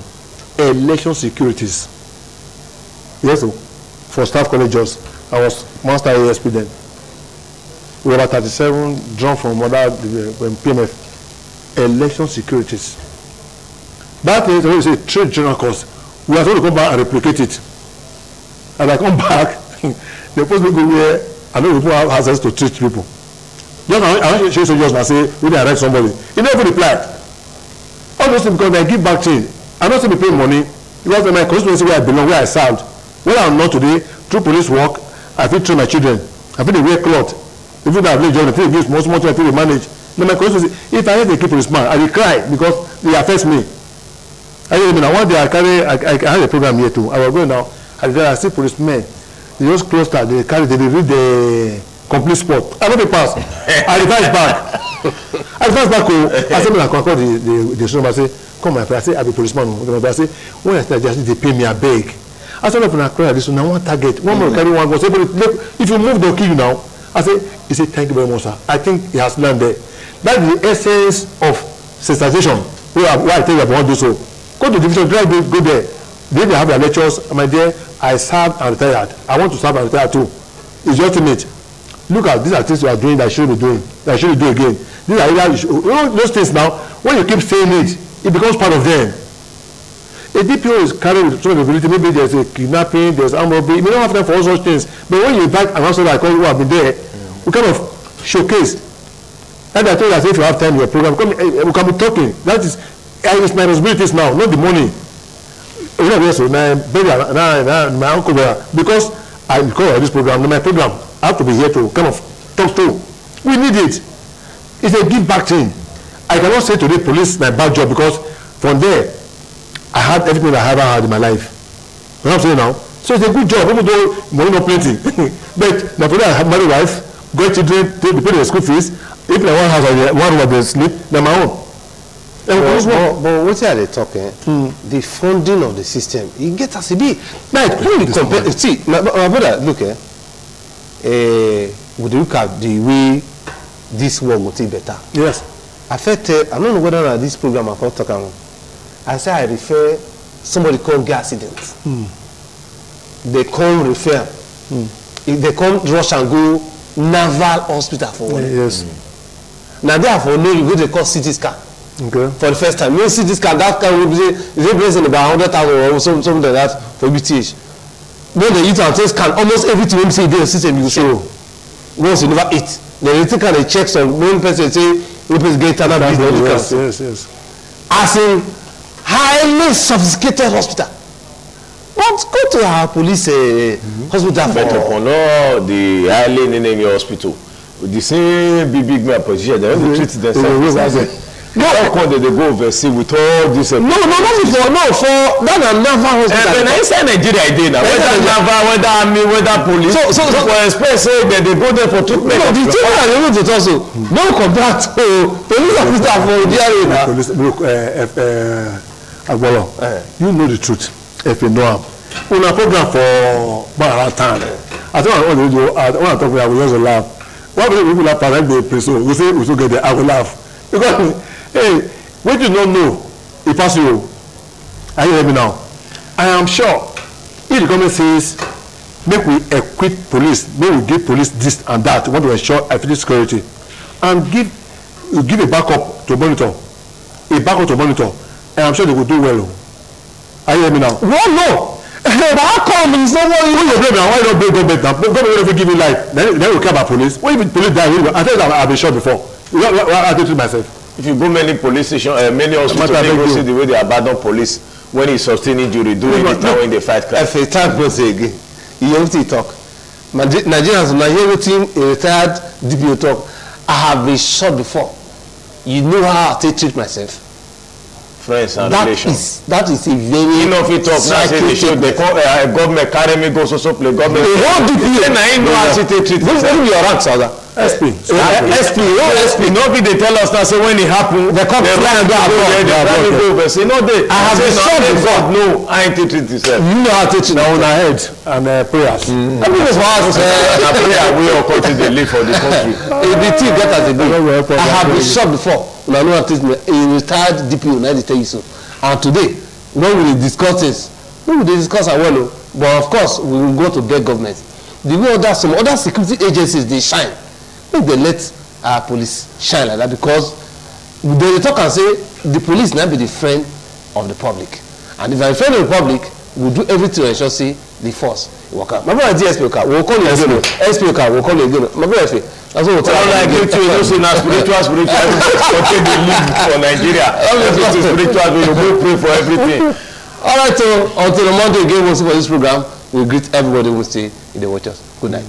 Election securities. Yes, for staff colleges. I was master ASP then. We were about 37 drawn from other PMF. Election securities. That is always a trade journal course. We are supposed to come back and replicate it. And I come back, they post me go where I know people have access to treat people. Just I want to show you just and say, when I write somebody, he never reply. All those things because I give back to I'm not saying pay money because in my constituency where I belong, where I served, where I'm not today, through police work, I feel train my children. I feel they wear cloth. Even though I've lived I feel they give small thing, I feel they manage. In my constituency, if I have a keep policeman, I will cry because they affect me. One day I had a program here too. I was going now. I see policemen. They just close that. They read the complete spot. I don't pass. I reverse back. I said, I call the student. I say, come my friend. I say, I be policeman. I say, when I start just they pay me a beg. I said, I cry this one. I want target. One more carry one. If you move, they'll kill you now. I say, he said, thank you very much, sir. I think he has learned there. That's the essence of sensitization. Why I think I want to do so. Go to the division, go there. They have their lectures. My dear, I served and retired. I want to serve and retire too. It's your ultimate. Look at these are things you are doing that you shouldn't be doing. That you shouldn't do again. These are you know those things now. When you keep saying it, it becomes part of them. A DPO is carrying with some ability. Maybe there's a kidnapping, there's armed robbery. You don't have time for all such things. But when you invite an answer like who have been there, we kind of showcase. And I told you that if you have time in your program, we can be talking. That is. It's my responsibilities now, not the money. My uncle because I because this program, my program, I have to be here to kind of talk to. We need it. It's a give back thing. I cannot say today police my bad job because from there I had everything I ever had in my life. You know what I'm saying now? So it's a good job, even though money not plenty. But now today I have married wife, got children, they pay their school fees. If I one house or one room they sleep, they're my own. But what are they talking? The funding of the system, you get us a bit. Like, when you compare, see, my brother, look, would you look at the way this world will be better? Yes. I don't know whether this program I call talking. I say I refer somebody called gas accident. They come refer. If they come rush and go naval hospital for one. Yes. Now therefore, no, you go to call CT scan. Okay. For the first time, you see this car, that car will be representing about 100,000 or something like that for BTH. When they eat and take scan, almost everything when you see the system you show. Once you never eat, then you take and they check some one person say, "Replace get another business." Yes. As in highly sophisticated hospital. But go to our police hospital for. But upon all the highly name hospital, with the same big man position, they don't treat themselves. No, how come they go overseas with all this? No, for that naval hospital. And inside Nigeria, I did now. Whether naval, whether army, whether police. So for express say that they go there for treatment. No, the thing I want to also don't compare to police officer for DRA now. Look, Agbolo, you know the truth. If you know, on a program for about time. I think I want to talk about. We also laugh. Why do people laugh and they pray so? We say we should get there. I will laugh because. Hey, what you don't know, it pass you. Are you hear me now? I am sure if the government says, make we equip police, make we give police this and that, want to ensure effective security, and give a backup to monitor. a backup to monitor, and I'm sure they will do well. Are you hear me now? Well, no. How come it's not what you blame now? Why you don't blame government now? Government will never give you life. Then we care about police. When even police die, I tell you I've been shot before. I did it myself. If you go many police stations, many hospitals, they go see the way they abandon police when he sustain injury, doing it now when they fight crime. If a time goes again, you have to talk. Nigerians now hear wetin a retired DPO talk. I have been shot before. You know how I treat myself. Friends and relations. That is a very enough it talk now say they show the government carry me go so play government. The whole DPO na him know how to treat himself. What be your rank, Oga? SP. SP. No be they tell us now say when it happen. They come fly and go abroad. Say no dey. I have been shot before. No, I ain't treat yourself. You know how to treat Now on our head and prayers. Everything is for us. Na prayer we all country dey live for the country. If the thief get as a bill, I have been shot before. Una know how to treat me. A retired DPO na dey tell you so. And today, when we discuss this, we will discuss as well. But of course, we will go to beg government. The way some other security agencies they shine, make they let our police shine like that, because they talk and say the police now be the friend of the public, and if they are a friend of the public, we do everything to ensure say the force work out. My brother DSP Oka, we will call you again. SP Oka, we will call you again. My brother FA, that's what we tell you. Like you know say na spiritual everybody dey live for Nigeria. Everything spiritual, we go pray for everything. All right, so until the Monday again, we'll see for this program. We greet everybody who will stay in the watchers. Good night.